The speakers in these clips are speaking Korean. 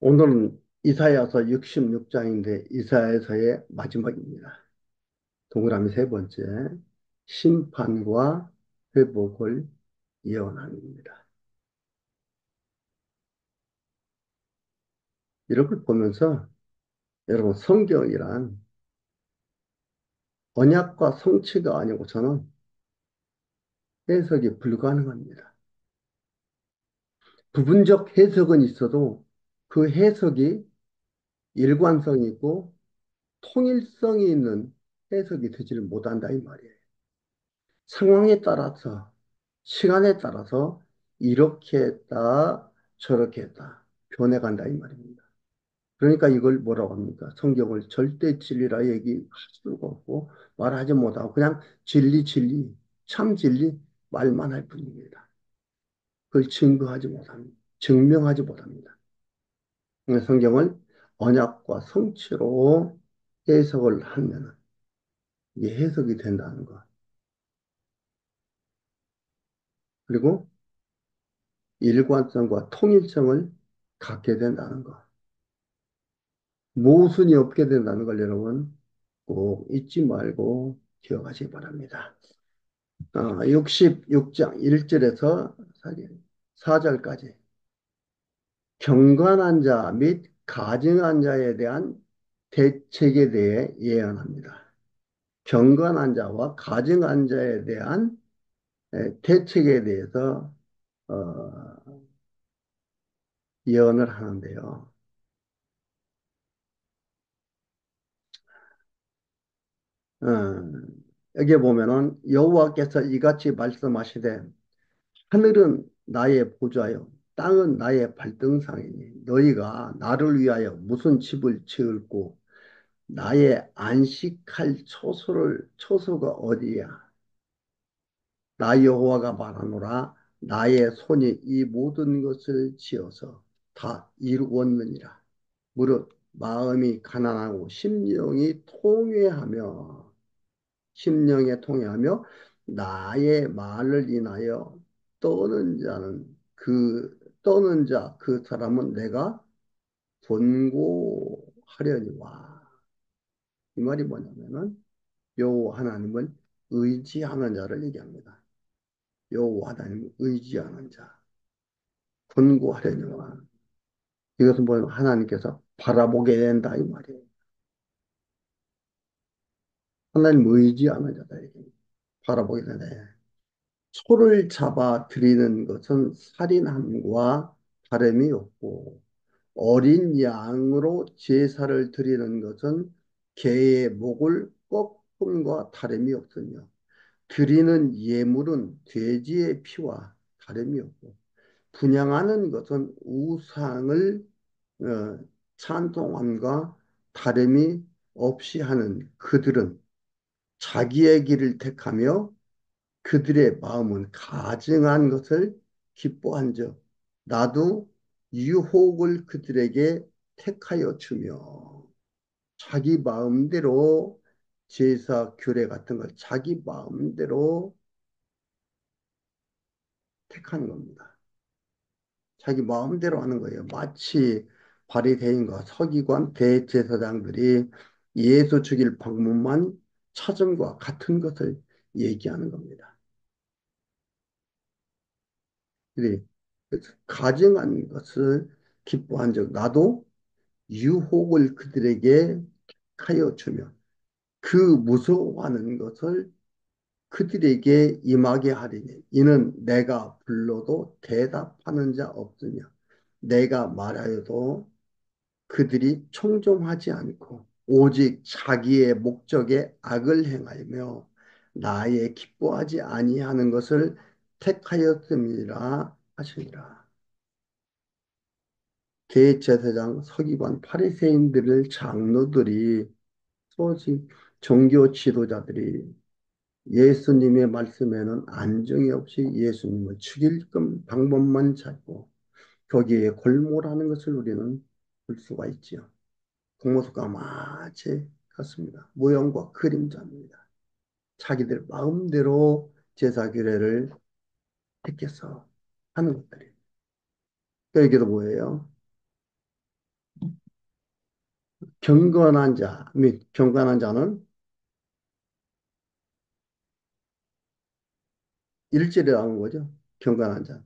오늘은 이사야서 66장인데 이사야서의 마지막입니다. 동그라미 세 번째, 심판과 회복을 예언합니다. 이런 걸 보면서 여러분 성경이란 언약과 성취가 아니고서는 해석이 불가능합니다. 부분적 해석은 있어도 그 해석이 일관성이 있고 통일성이 있는 해석이 되지를 못한다 이 말이에요. 상황에 따라서, 시간에 따라서 이렇게 했다, 저렇게 했다, 변해간다 이 말입니다. 그러니까 이걸 뭐라고 합니까? 성경을 절대 진리라 얘기할 수가 없고 말하지 못하고 그냥 진리, 진리, 참 진리 말만 할 뿐입니다. 그걸 증거하지 못합니다. 증명하지 못합니다. 성경을 언약과 성취로 해석을 하면 이게 해석이 된다는 것. 그리고 일관성과 통일성을 갖게 된다는 것. 모순이 없게 된다는 걸 여러분 꼭 잊지 말고 기억하시기 바랍니다. 66장 1절에서 4절까지 경건한 자 및 가증한 자에 대한 대책에 대해 예언합니다. 경건한 자와 가증한 자에 대한 대책에 대해서 어, 예언을 하는데요. 어, 여기 보면은 여호와께서 이같이 말씀하시되 하늘은 나의 보좌요 땅은 나의 발등상이니 너희가 나를 위하여 무슨 집을 지을고 나의 안식할 처소가 어디야. 나 여호와가 말하노라 나의 손이 이 모든 것을 지어서 다 이루었느니라. 무릇 마음이 가난하고 심령에 통회하며 나의 말을 인하여 떠는 자 그 사람은 내가 권고하려니와. 이 말이 뭐냐면은 여호와 하나님을 의지하는 자를 얘기합니다. 여호와 하나님을 의지하는 자 권고하려니와. 이것은 뭐 하나님께서 바라보게 된다 이 말이에요. 하나님 의지하는 자다 이게 바라보게 되네. 소를 잡아 드리는 것은 살인함과 다름이 없고 어린 양으로 제사를 드리는 것은 개의 목을 꺾음과 다름이 없으며 드리는 예물은 돼지의 피와 다름이 없고 분향하는 것은 우상을 어, 찬송함과 다름이 없이 하는 그들은 자기의 길을 택하며 그들의 마음은 가증한 것을 기뻐한즉 나도 유혹을 그들에게 택하여 주며. 자기 마음대로 제사 규례 같은 걸 자기 마음대로 택하는 겁니다. 자기 마음대로 하는 거예요. 마치 바리새인과 서기관 대제사장들이 예수 죽일 방법만 찾은 것과 같은 것을 얘기하는 겁니다. 그래, 가증한 것을 기뻐한 적 나도 유혹을 그들에게 하여 주며 그 무서워하는 것을 그들에게 임하게 하리니 이는 내가 불러도 대답하는 자 없으며 내가 말하여도 그들이 청종하지 않고 오직 자기의 목적에 악을 행하며 나의 기뻐하지 아니하는 것을 택하였음이라 하시니라. 대제사장 서기관 바리새인들을 장로들이 소식 종교 지도자들이 예수님의 말씀에는 안정이 없이 예수님을 죽일 방법만 찾고 거기에 골몰하는 것을 우리는 볼 수가 있지요. 공모수가 마치 같습니다. 모형과 그림자입니다. 자기들 마음대로 제사 규례를 택해서 하는 것들이. 여기도 뭐예요? 경건한 자 및 경건한 자는 일절이라는 거죠. 경건한 자.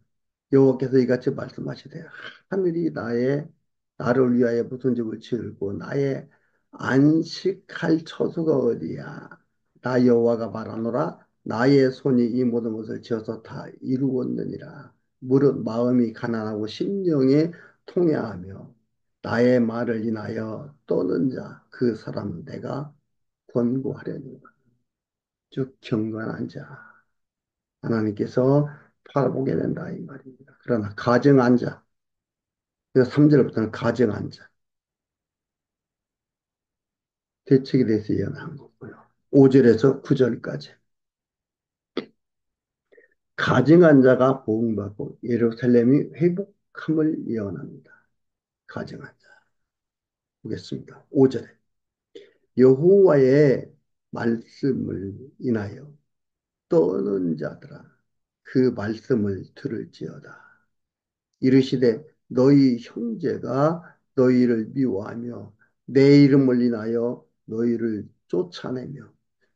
여호와께서 이같이 말씀하시되 하늘이 나를 위하여 무슨 집을 지을고 나의 안식할 처소가 어디야. 나 여호와가 말하노라 나의 손이 이 모든 것을 지어서 다 이루었느니라. 무릇 마음이 가난하고 심령이 통회하며 나의 말을 인하여 떠는 자 그 사람은 내가 권고하려니와. 즉 경건한 자 하나님께서 바라보게 된다 이 말입니다. 그러나 가증한 자, 그 3절부터는 가증한 자, 대책에 대해서 예언한 거고요. 5절에서 9절까지 가증한 자가 보응받고 예루살렘이 회복함을 예언합니다. 가증한 자. 보겠습니다. 5절에 여호와의 말씀을 인하여 떠는 자들아 그 말씀을 들을지어다. 이르시되 너희 형제가 너희를 미워하며 내 이름을 인하여 너희를 쫓아내며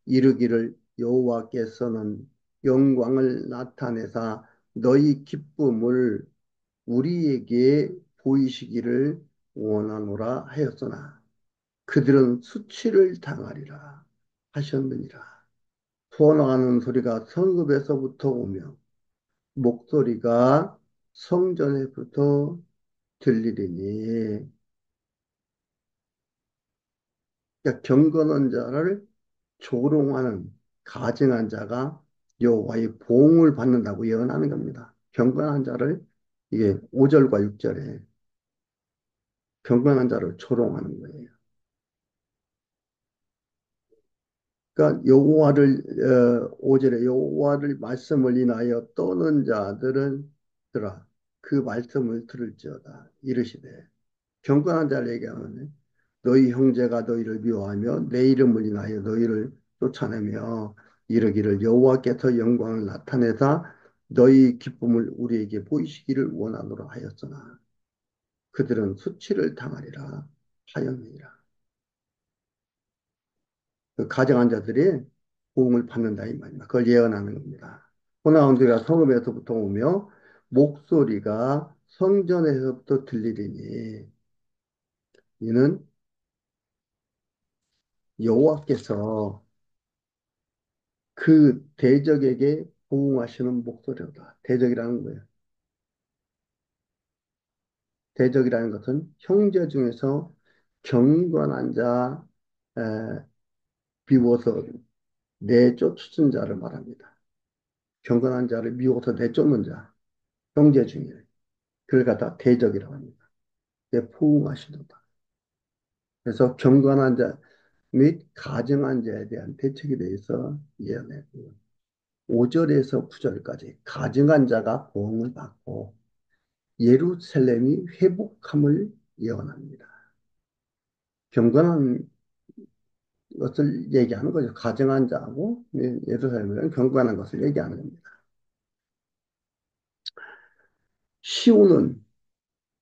이르기를 여호와께서는 영광을 나타내사 너희 기쁨을 우리에게 보이시기를 원하노라 하였으나 그들은 수치를 당하리라 하셨느니라. 투어나가는 소리가 성읍에서부터 오며 목소리가 성전에부터 들리리니. 그러니까 경건한 자를 조롱하는 가증한 자가 여호와의 보응을 받는다고 예언하는 겁니다. 경건한 자를 이게 5절과 6절에 경건한 자를 조롱하는 거예요. 그러니까 여호와를 5절에 여호와를 말씀을 인하여 떠는 자들은 들아 그 말씀을 들을지어다 이르시되 경건한 자를 얘기하는 너희 형제가 너희를 미워하며 내 이름을 인하여 너희를 쫓아내며 이르기를 여호와께서 영광을 나타내사 너희 기쁨을 우리에게 보이시기를 원하노라 하였으나 그들은 수치를 당하리라 하였느니라. 그 가정한 자들이 보응을 받는다 이 말입니다. 그걸 예언하는 겁니다. 호나온들이가 성읍에서부터 오며 목소리가 성전에서부터 들리리니 이는 여호와께서 그 대적에게 보응하시는 목소리다. 대적이라는 거예요. 대적이라는 것은 형제 중에서 경건한 자, 에, 비워서 내쫓은 자를 말합니다. 경건한 자를 미워서 내쫓는 자, 형제 중에. 그걸 갖다 대적이라고 합니다. 내 포옹하시도다. 그래서 경건한 자 및 가증한 자에 대한 대책에 대해서 예언했고 5절에서 9절까지 가증한 자가 보응을 받고 예루살렘이 회복함을 예언합니다. 경건한 것을 얘기하는 거죠. 가증한 자하고 예루살렘은 경건한 것을 얘기하는 겁니다. 시온은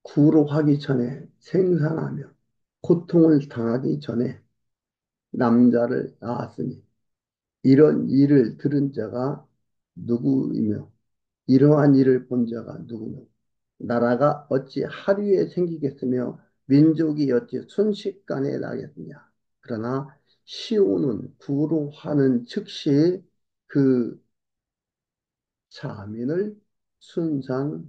구로하기 전에 생산하며 고통을 당하기 전에 남자를 낳았으니 이런 일을 들은 자가 누구이며 이러한 일을 본 자가 누구며 나라가 어찌 하루에 생기겠으며 민족이 어찌 순식간에 나겠느냐. 그러나 시온은 구로하는 즉시 그 자민을 순산하였도다.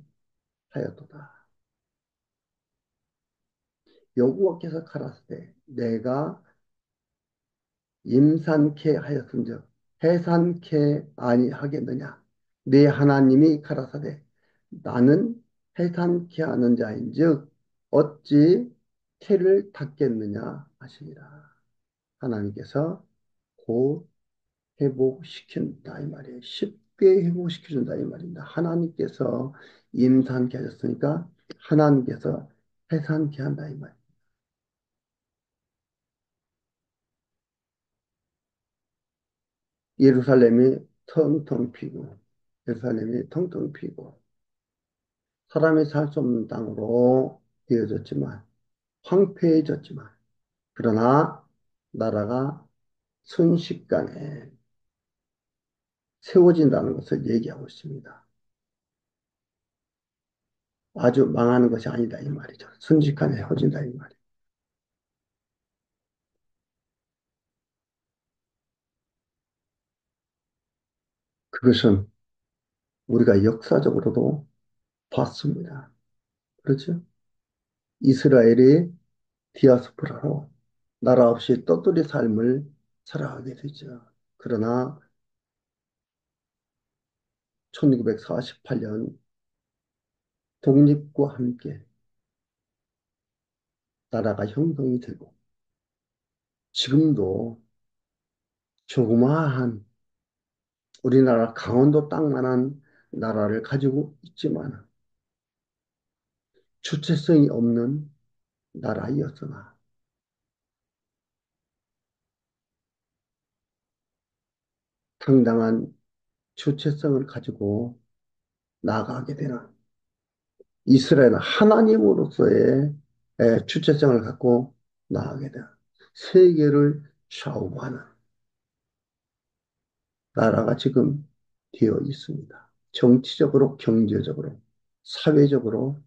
여호와께서 가라사대 내가 임산케 하였은즉 해산케 아니하겠느냐. 네 하나님이 가라사대 나는 해산케 하는 자인즉 어찌 태를 닫겠느냐 하시니라. 하나님께서 곧 회복시킨다 이 말이에요. 쉽게 회복시켜준다 이 말입니다. 하나님께서 임산케 하셨으니까 하나님께서 해산케 한다 이 말이에요. 예루살렘이 텅텅 비고 예루살렘이 텅텅 비고 사람이 살 수 없는 땅으로 되어졌지만 황폐해졌지만 그러나 나라가 순식간에 세워진다는 것을 얘기하고 있습니다. 아주 망하는 것이 아니다 이 말이죠. 순식간에 세워진다 이 말이죠. 그것은 우리가 역사적으로도 봤습니다. 그렇죠? 이스라엘이 디아스포라로 나라 없이 떳떳이 삶을 살아가게 되죠. 그러나 1948년 독립과 함께 나라가 형성이 되고 지금도 조그마한 우리나라 강원도 땅만한 나라를 가지고 있지만 주체성이 없는 나라였으나 당당한 주체성을 가지고 나아가게 되는 이스라엘은 하나님으로서의 주체성을 갖고 나아가게 되는 세계를 좌우하는 나라가 지금 되어 있습니다. 정치적으로, 경제적으로, 사회적으로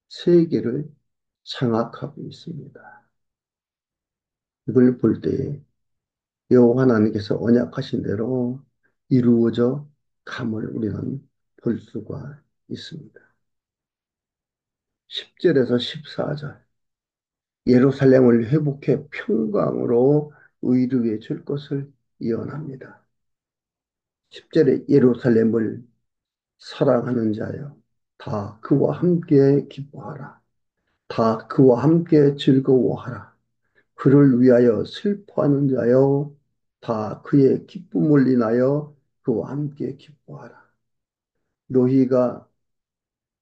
세계를 장악하고 있습니다. 이걸 볼 때 여호와 하나님께서 언약하신 대로 이루어져 감을 우리는 볼 수가 있습니다. 10절에서 14절 예루살렘을 회복해 평강으로 의류해 줄 것을 예언합니다. 10절에 예루살렘을 사랑하는 자여 다 그와 함께 기뻐하라. 다 그와 함께 즐거워하라. 그를 위하여 슬퍼하는 자여 다 그의 기쁨을 인하여 그와 함께 기뻐하라. 너희가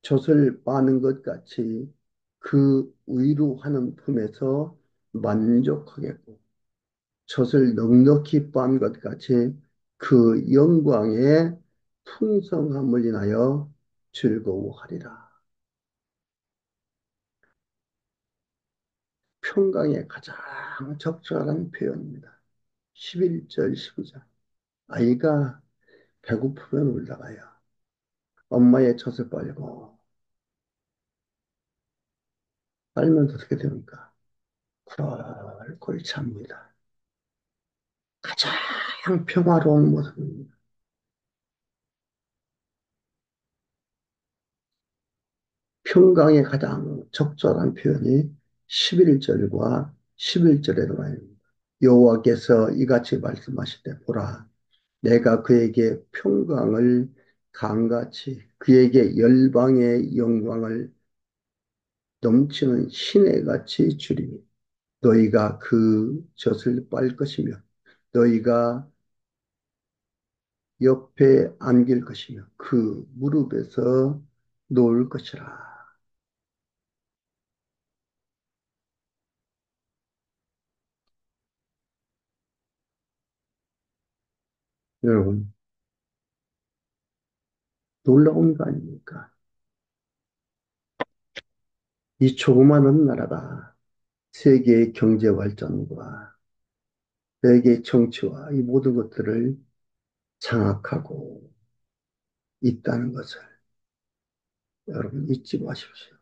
젖을 빠는 것 같이 그 의로하는 품에서 만족하겠고 젖을 넉넉히 빤 것 같이 그 영광의 풍성함을 인하여 즐거워하리라. 평강의 가장 적절한 표현입니다. 11절, 12절. 아이가 배고프면 울다가요. 엄마의 젖을 빨고 빨면서 어떻게 됩니까? 콜콜 잡니다. 가장 평화로운 모습입니다. 평강의 가장 적절한 표현이 11절과 11절에 나와 있습니다. 여호와께서 이같이 말씀하실 보라, 내가 그에게 평강을 강같이 그에게 열방의 영광을 넘치는 시내같이 주리니 너희가 그 젖을 빨 것이며 너희가 옆에 안길 것이며 그 무릎에서 놓을 것이라. 여러분, 놀라운 거 아닙니까? 이 조그마한 나라가 세계의 경제 발전과 세계의 정치와 이 모든 것들을 장악하고 있다는 것을 여러분 잊지 마십시오.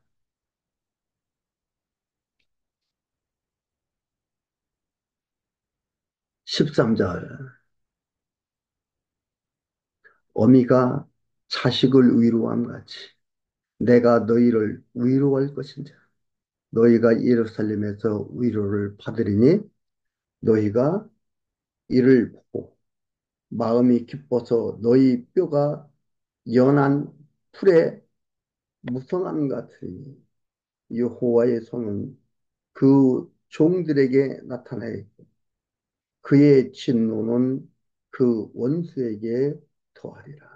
13절 어미가 자식을 위로함 같이 내가 너희를 위로할 것인지 너희가 예루살렘에서 위로를 받으리니 너희가 이를 보고 마음이 기뻐서 너희 뼈가 연한 풀에 무성함 같으니 여호와의 손은 그 종들에게 나타나요. 그의 진노는 그 원수에게 더하리라.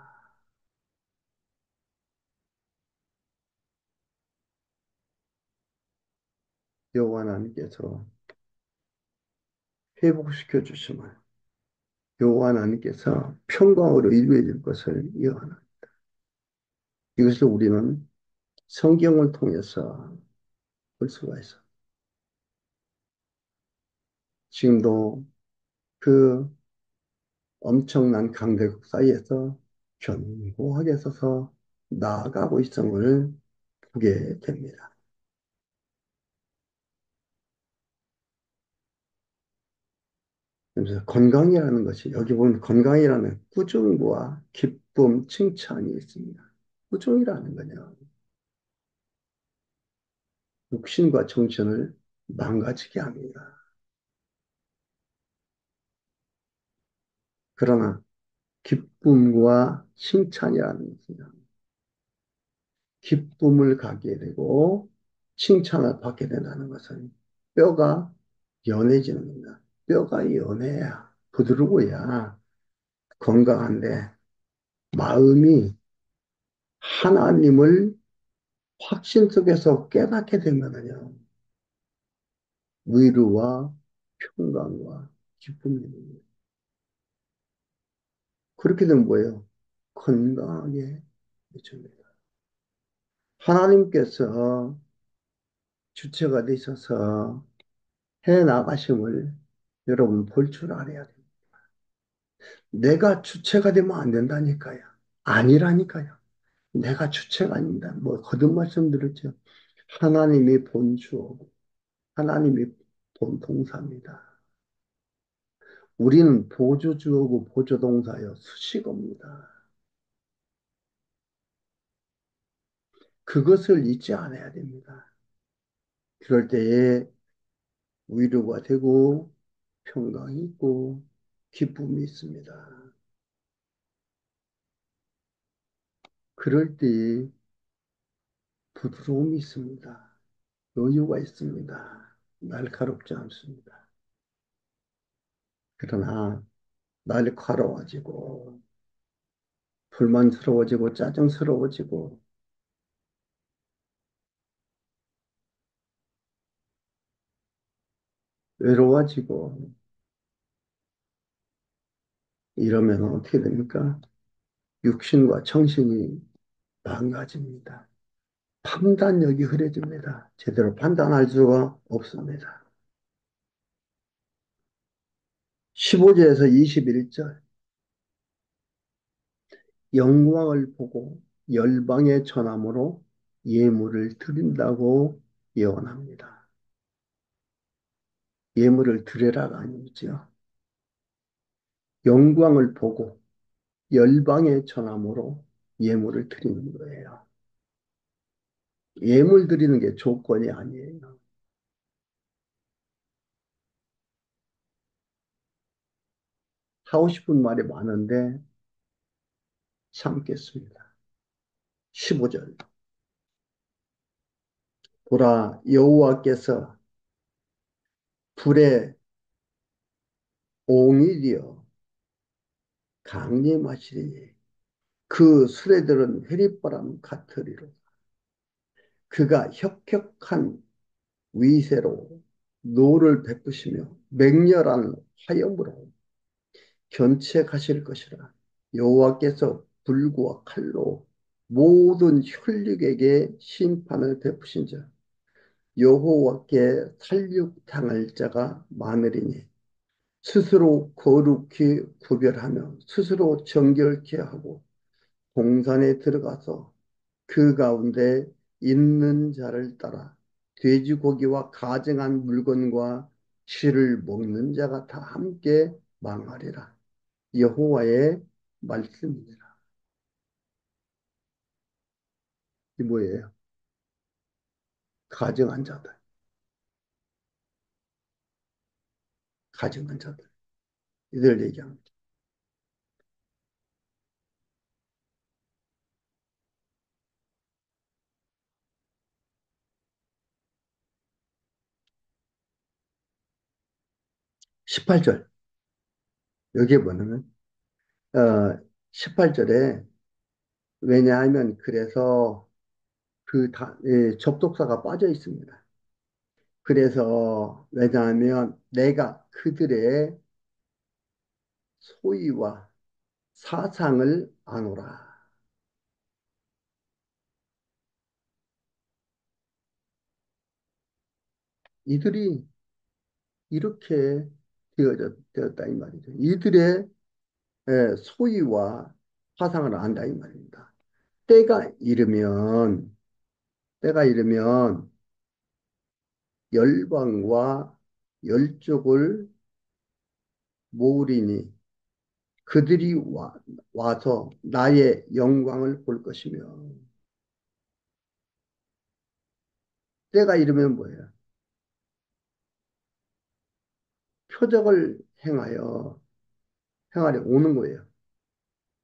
여호와 하나님께서 회복시켜 주심을 여호와 하나님께서 평강으로 이루어질 것을 예언합니다. 이것을 우리는 성경을 통해서 볼 수가 있어. 지금도 그 엄청난 강대국 사이에서 견고하게 서서 나아가고 있음을 보게 됩니다. 그래서 건강이라는 것이 여기 보면 건강이라는 꾸중과 기쁨, 칭찬이 있습니다. 꾸중이라는 거냐. 육신과 정신을 망가지게 합니다. 그러나 기쁨과 칭찬이라는 것은 기쁨을 갖게 되고 칭찬을 받게 된다는 것은 뼈가 연해지는 겁니다. 뼈가 연해야 부드러워야 건강한데 마음이 하나님을 확신 속에서 깨닫게 되면은요 위로와 평강과 기쁨이 됩니다. 그렇게 되면 뭐예요? 건강하게 해줍니다. 하나님께서 주체가 되셔서 해 나가심을 여러분 볼 줄 알아야 돼요. 내가 주체가 되면 안 된다니까요. 아니라니까요. 내가 주체가 아닙니다. 뭐 거듭 말씀드렸죠. 하나님이 본주어고 하나님이 본동사입니다. 우리는 보조주어고 보조동사여 수식어입니다. 그것을 잊지 않아야 됩니다. 그럴 때에 위로가 되고 평강이 있고 기쁨이 있습니다. 그럴 때 부드러움이 있습니다. 여유가 있습니다. 날카롭지 않습니다. 그러나 날카로워지고 불만스러워지고 짜증스러워지고 외로워지고 이러면 어떻게 됩니까? 육신과 정신이 망가집니다. 판단력이 흐려집니다. 제대로 판단할 수가 없습니다. 15절에서 21절 영광을 보고 열방의 전함으로 예물을 드린다고 예언합니다. 예물을 드려라가 아니죠. 영광을 보고 열방의 전함으로 예물을 드리는 거예요. 예물 드리는 게 조건이 아니에요. 하고 싶은 말이 많은데 참겠습니다. 15절. 보라, 여호와께서 불에 옹이 되어 강림하시리니 그 수레들은 회립바람 같으리로. 그가 혁혁한 위세로 노를 베푸시며 맹렬한 화염으로 견치해 가실 것이라. 여호와께서 불과 칼로 모든 혈육에게 심판을 베푸신 자 여호와께 살육당할 자가 많으리니 스스로 거룩히 구별하며 스스로 정결케 하고 동산에 들어가서 그 가운데 있는 자를 따라 돼지고기와 가증한 물건과 쥐를 먹는 자가 다 함께 망하리라. 여호와의 말씀이니라. 이 뭐예요? 가증한 자들, 가증한 자들. 이들 얘기합니다. 18절. 여기에 뭐냐면, 18절에 왜냐하면 그래서 접독사가 빠져 있습니다. 그래서 왜냐하면 내가 그들의 소위와 사상을 아노라. 이들이 이렇게 되었다 이 말이죠. 이들의 소위와 파상을 안다 이 말입니다. 때가 이르면 때가 이르면 열방과 열족을 모으리니 그들이 와서 나의 영광을 볼 것이며. 때가 이르면 뭐예요? 표적을 행하려 오는 거예요.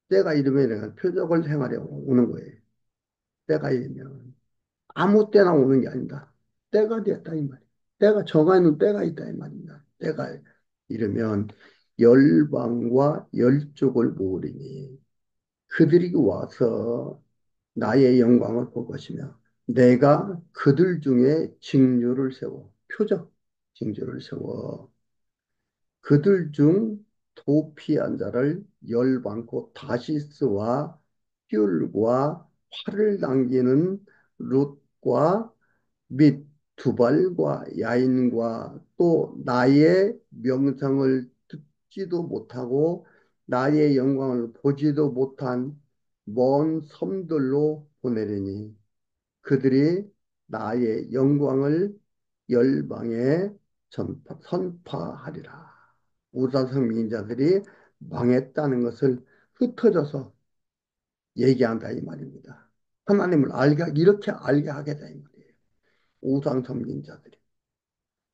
때가 이르면 내가 표적을 행하려 오는 거예요. 때가 이르면 아무 때나 오는 게 아니다. 때가 됐다 이 말이에요. 때가 정해놓은 때가 있다 이 말입니다. 때가 이르면 열방과 열족을 모으리니 그들이 와서 나의 영광을 볼 것이며 내가 그들 중에 징조를 세워 표적 징조를 세워 그들 중 도피한 자를 열방고 다시스와 띨과 활을 당기는 룻과 및 두발과 야인과 또 나의 명성을 듣지도 못하고 나의 영광을 보지도 못한 먼 섬들로 보내리니 그들이 나의 영광을 열방에 선파하리라. 우다성 민자들이 망했다는 것을 흩어져서 얘기한다 이 말입니다. 하나님을 이렇게 알게 하겠다 이 말이에요. 우상 섬긴 자들이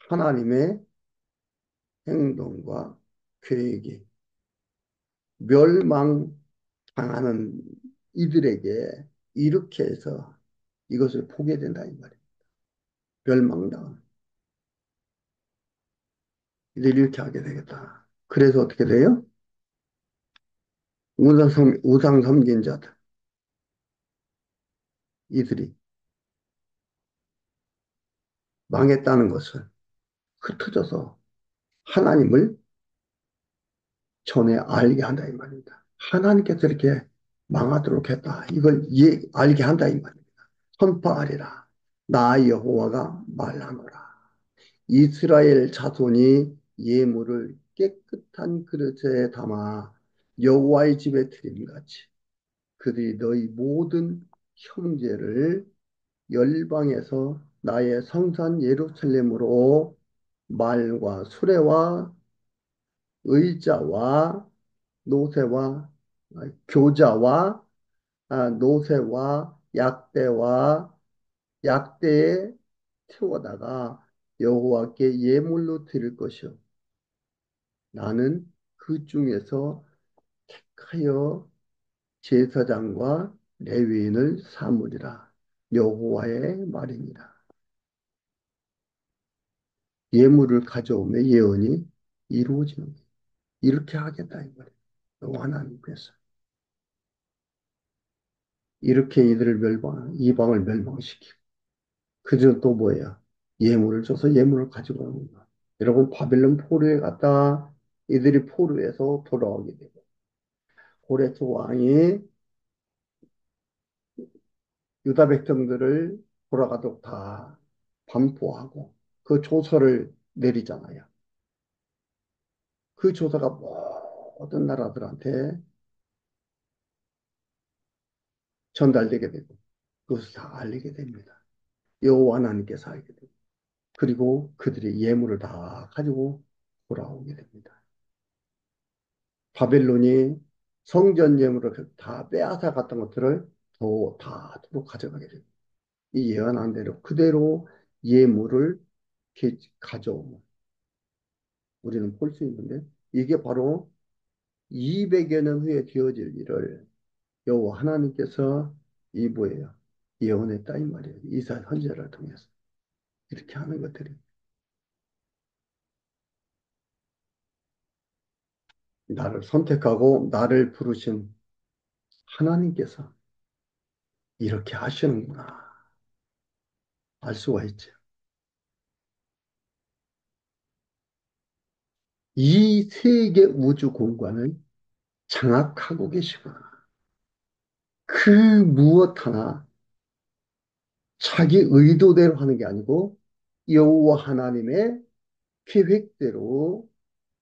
하나님의 행동과 계획이 멸망당하는 이들에게 이렇게 해서 이것을 보게 된다 이 말이에요. 멸망당한 이들이 이렇게 하게 되겠다. 그래서 어떻게 돼요? 우상 섬긴 자들 이들이 망했다는 것을 흩어져서 하나님을 전에 알게 한다 이 말입니다. 하나님께서 이렇게 망하도록 했다. 이걸 알게 한다 이 말입니다. 선포하리라. 나 여호와가 말하노라. 이스라엘 자손이 예물을 깨끗한 그릇에 담아 여호와의 집에 드림같이 그들이 너희 모든 형제를 열방에서 나의 성산 예루살렘으로 말과 수레와 의자와 노새와 교자와 노새와 약대에 태워다가 여호와께 예물로 드릴 것이요 나는 그 중에서 택하여 제사장과 레위인을 삼으리라 여호와의 말이니라. 예물을 가져오며 예언이 이루어지는 거예요. 이렇게 하겠다 이 말이에요. 여호와 하나님께서 이렇게 이방을 멸망시키고 그저 또 뭐예요? 예물을 줘서 예물을 가지고 오는 거야. 여러분 바벨론 포로에 갔다 이들이 포로에서 돌아오게 되고 고레스 왕이 유다 백성들을 돌아가도록 다 반포하고 그 조서를 내리잖아요. 그 조서가 모든 나라들한테 전달되게 되고 그것을 다 알리게 됩니다. 여호와 하나님께서 알게 되고 그리고 그들이 예물을 다 가지고 돌아오게 됩니다. 바벨론이 성전 예물을 다 빼앗아 갔던 것들을 다 두고 가져가게 됩니다. 이 예언한 대로 그대로 예물을 가져오면 우리는 볼 수 있는데 이게 바로 200여 년 후에 되어질 일을 여호와 하나님께서 이 뭐예요? 예언했다 이 말이에요. 이사 선지자를 통해서 이렇게 하는 것들이 나를 선택하고 나를 부르신 하나님께서 이렇게 하시는구나 알 수가 있죠. 이 세계 우주 공간을 장악하고 계시구나. 그 무엇 하나 자기 의도대로 하는 게 아니고 여호와 하나님의 계획대로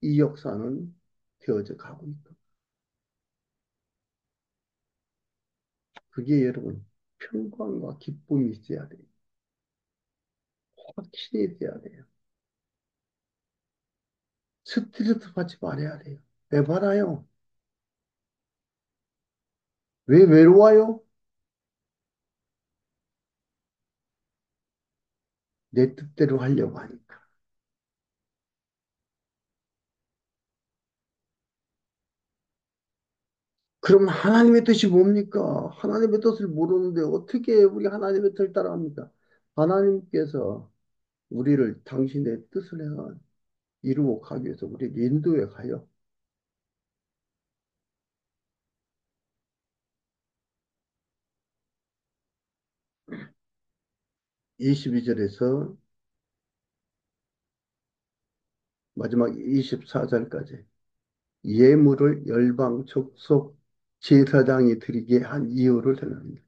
이 역사는 되어져 가고 있고 그게 여러분 평강과 기쁨이 있어야 돼요. 확신이 있어야 돼요. 스트레스 받지 말아야 돼요. 왜 받아요? 왜 외로워요? 내 뜻대로 하려고 하니까. 그럼 하나님의 뜻이 뭡니까? 하나님의 뜻을 모르는데 어떻게 우리 하나님의 뜻을 따라합니까? 하나님께서 우리를 당신의 뜻을 이루어 가기 위해서 우리 인도에 가요. 22절에서 마지막 24절까지 예물을 열방 족속 제사장이 드리게 한 이유를 설명합니다.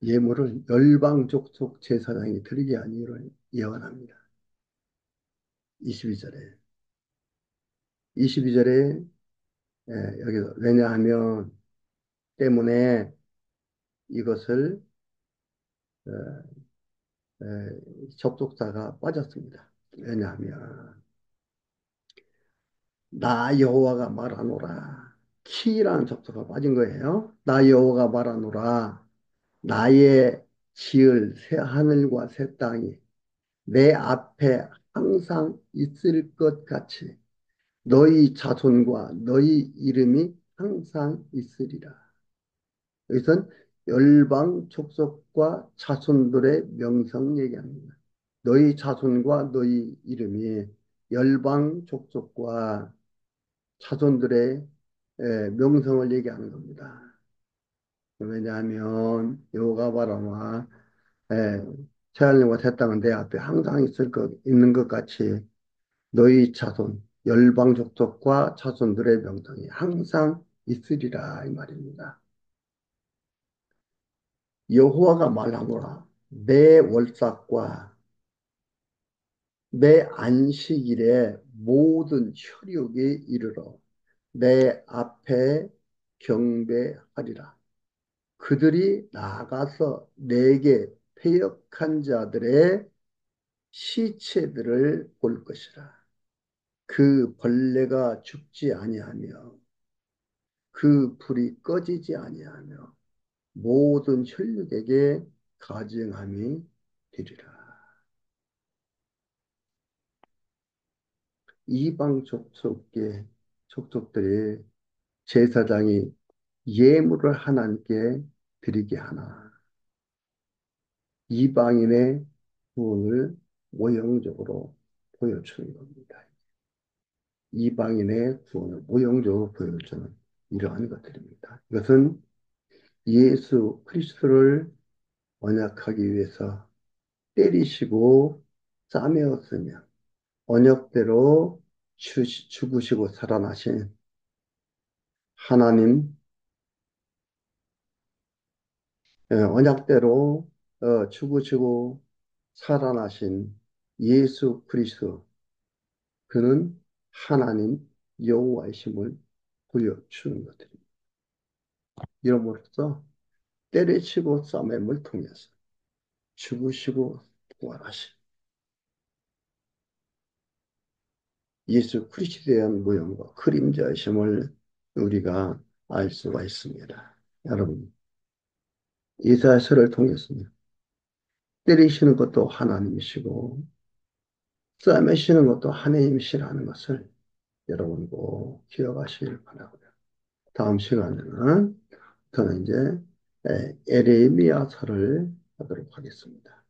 예물을 열방 족속 제사장이 드리게 한 이유를 예언합니다. 22절에. 22절에 여기서 왜냐하면 때문에 이것을 어, 접속사가 빠졌습니다. 왜냐하면 나 여호와가 말하노라. 키라는 접속사가 빠진 거예요. 나 여호와가 말하노라. 나의 지을 새 하늘과 새 땅이 내 앞에 항상 있을 것 같이 너희 자손과 너희 이름이 항상 있으리라. 여기선 열방 족속과 자손들의 명성 얘기합니다. 너희 자손과 너희 이름이 열방 족속과 자손들의 명성을 얘기하는 겁니다. 왜냐하면 여호가 바라와 새하늘과 새 땅은 내 앞에 항상 있는 것 같이 너희 자손 열방 족속과 자손들의 명성이 항상 있으리라 이 말입니다. 여호와가 말하노라 내 월삭과 내 안식일에 모든 혈육이 이르러 내 앞에 경배하리라. 그들이 나가서 내게 패역한 자들의 시체들을 볼 것이라. 그 벌레가 죽지 아니하며 그 불이 꺼지지 아니하며 모든 혈육에게 가증함이 되리라. 이방 족속들이 제사장이 예물을 하나님께 드리게 하나 이방인의 구원을 모형적으로 보여주는 겁니다. 이방인의 구원을 모형적으로 보여주는 이러한 것들입니다. 이것은 예수 그리스도를 언약하기 위해서 때리시고 싸매었으며 언약대로 죽으시고 살아나신 하나님 언약대로 죽으시고 살아나신 예수 그리스도 그는 하나님 여호와이심을 보여주는 것들입니다. 이름으로써 때려치고 싸매을 통해서 죽으시고 부활하신 예수 그리스도에 대한 모형과 그림자이심을 우리가 알 수가 있습니다. 여러분, 이사야서를 통해서 때리시는 것도 하나님이시고 싸매시는 것도 하나님이시라는 것을 여러분 꼭 기억하시길 바라고요. 다음 시간에는 저는 이제 에레미야서를 하도록 하겠습니다.